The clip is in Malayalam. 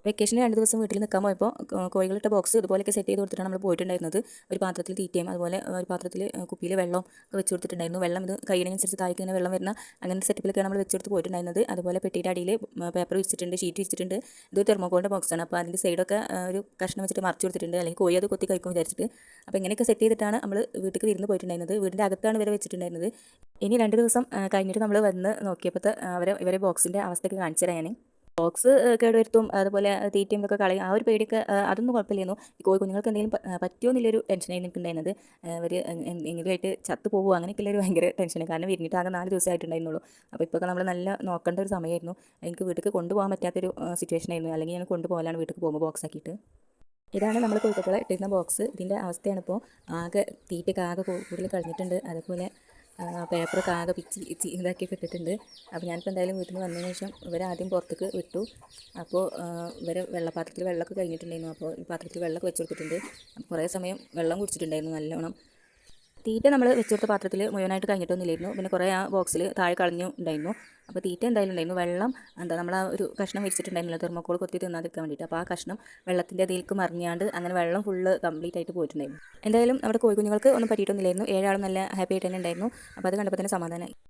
വെക്കേഷന് 2 ദിവസം വീട്ടിൽ നിൽക്കാൻ പോയപ്പോൾ കോഴികളിട്ട ബോക്സ് ഇതുപോലെയൊക്കെ സെറ്റ് ചെയ്ത് കൊടുത്തിട്ടാണ് നമ്മൾ പോയിട്ടുണ്ടായിരുന്നത്. ഒരു പാത്രത്തിൽ തീറ്റയും അതുപോലെ ഒരു പാത്രത്തിൽ കുപ്പിയിൽ വെള്ളം ഒക്കെ വെച്ച് കൊടുത്തിട്ടുണ്ടായിരുന്നു. വെള്ളം ഇത് കഴിയുന്നതിനനുസരിച്ച് താഴേക്ക് ഇങ്ങനെ വെള്ളം വരുന്ന അങ്ങനത്തെ സെറ്റപ്പിലൊക്കെയാണ് നമ്മൾ വെച്ച് കൊടുത്ത് പോയിട്ടുണ്ടായിരുന്നത്. അതുപോലെ പെട്ടിയുടെ അടിയിൽ പേപ്പർ വിരിച്ചിട്ടുണ്ട്, ഷീറ്റ് വിരിച്ചിട്ടുണ്ട്. ഇതൊരു തെർമോക്കോളിൻ്റെ ബോക്സാണ്. അപ്പോൾ അതിൻ്റെ സൈഡൊക്കെ ഒരു കഷ്ണം വെച്ചിട്ട് മറച്ച് കൊടുത്തിട്ടുണ്ട്, അല്ലെങ്കിൽ കോഴി അത് കൊത്തി കഴിക്കും വിചാരിച്ചിട്ട്. അപ്പോൾ ഇങ്ങനെയൊക്കെ സെറ്റ് ചെയ്തിട്ടാണ് നമ്മൾ വീട്ടിലേക്ക് വിരുന്ന് പോയിട്ടുണ്ടായിരുന്നത്. വീടിൻ്റെ അകത്താണ് ഇവരെ വെച്ചിട്ടുണ്ടായിരുന്നത്. ഇനി 2 ദിവസം കഴിഞ്ഞിട്ട് നമ്മൾ വന്ന് നോക്കിയപ്പോൾ ഇവരെ ബോക്സിൻ്റെ അവസ്ഥയൊക്കെ കാണിച്ചു തരാം ഞാൻ. ബോക്സ് കേടുവരുത്തും, അതുപോലെ തീറ്റയും ഇതൊക്കെ കളയും, ആ ഒരു പേടിയൊക്കെ അതൊന്നും കുഴപ്പമില്ലായിരുന്നു. ഈ കോഴി കുഞ്ഞുങ്ങൾക്ക് എന്തെങ്കിലും പറ്റുമോ എന്നുള്ളൊരു ടെൻഷനായിരുന്നു എനിക്കുണ്ടായിരുന്നത്. അവർ എങ്ങനെയായിട്ട് ചത്തു പോകുമോ അങ്ങനെയൊക്കെയുള്ളൊരു ഭയങ്കര ടെൻഷന്. കാരണം വിരിഞ്ഞിട്ട് ആകെ 4 ദിവസമായിട്ടുണ്ടായിരുന്നുള്ളൂ. അപ്പോൾ ഇപ്പോൾ നമ്മൾ നല്ല നോക്കേണ്ട ഒരു സമയമായിരുന്നു. എനിക്ക് വീട്ടിൽ കൊണ്ടുപോകാൻ പറ്റാത്തൊരു സിറ്റുവേഷൻ ആയിരുന്നു. അല്ലെങ്കിൽ ഞാൻ കൊണ്ടുപോകലാണ് വീട്ടിൽ പോകുമ്പോൾ ബോക്സ് ആക്കിയിട്ട്. ഇതാണ് നമ്മൾ കോഴിക്കുട്ടികളെ ഇട്ടിരുന്ന ബോക്സ്. ഇതിൻ്റെ അവസ്ഥയാണിപ്പോൾ. ആകെ തീറ്റയൊക്കെ ആകെ കൂടുതൽ കളഞ്ഞിട്ടുണ്ട്. അതുപോലെ പേപ്പറൊക്കെ ആകെ പിച്ചി ഇതാക്കിയൊക്കെ ഇട്ടിട്ടുണ്ട്. അപ്പോൾ ഞാനിപ്പോൾ എന്തായാലും വീട്ടിൽ നിന്ന് വന്നതിന് ശേഷം ഇവരെ ആദ്യം പുറത്തേക്ക് വിട്ടു. അപ്പോൾ ഇവരെ വെള്ളപ്പാത്രത്തിൽ വെള്ളമൊക്കെ കഴിഞ്ഞിട്ടുണ്ടായിരുന്നു. അപ്പോൾ ഈ പാത്രത്തിൽ വെള്ളമൊക്കെ വെച്ച് കൊടുത്തിട്ടുണ്ട്. കുറേ സമയം വെള്ളം കുടിച്ചിട്ടുണ്ടായിരുന്നു നല്ലോണം. തീറ്റ നമ്മൾ വെച്ചെടുത്ത പാത്രത്തിൽ മുഴുവനായിട്ട് കഴിഞ്ഞിട്ടൊന്നുമില്ലായിരുന്നു. പിന്നെ കുറേ ആ ബോക്സിൽ താഴെ കളഞ്ഞു ഉണ്ടായിരുന്നു. അപ്പോൾ തീറ്റ എന്തായാലും ഉണ്ടായിരുന്നു. വെള്ളം നമ്മൾ ആ ഒരു കഷ്ണം വെച്ചിട്ടുണ്ടായിരുന്നില്ല തെർമോക്കോൾ കൊത്തി തിന്നാതിരിക്കാൻ വേണ്ടിയിട്ട്. അപ്പോൾ ആ കഷ്ണം വെള്ളത്തിൻ്റെ അതിലേക്ക് മറിഞ്ഞാണ്ട് അങ്ങനെ വെള്ളം ഫുള്ള് കംപ്ലീറ്റ് ആയിട്ട് പോയിട്ടുണ്ടായിരുന്നു. എന്തായാലും നമ്മുടെ കോഴിക്കുഞ്ഞുങ്ങൾക്ക് ഒന്നും പറ്റിയിട്ടൊന്നുമില്ലായിരുന്നു. 7 ആളും നല്ല ഹാപ്പി ആയിട്ട് തന്നെ ഉണ്ടായിരുന്നു. അപ്പോൾ അത് കണ്ടപ്പോൾ തന്നെ സമാധാനമായി.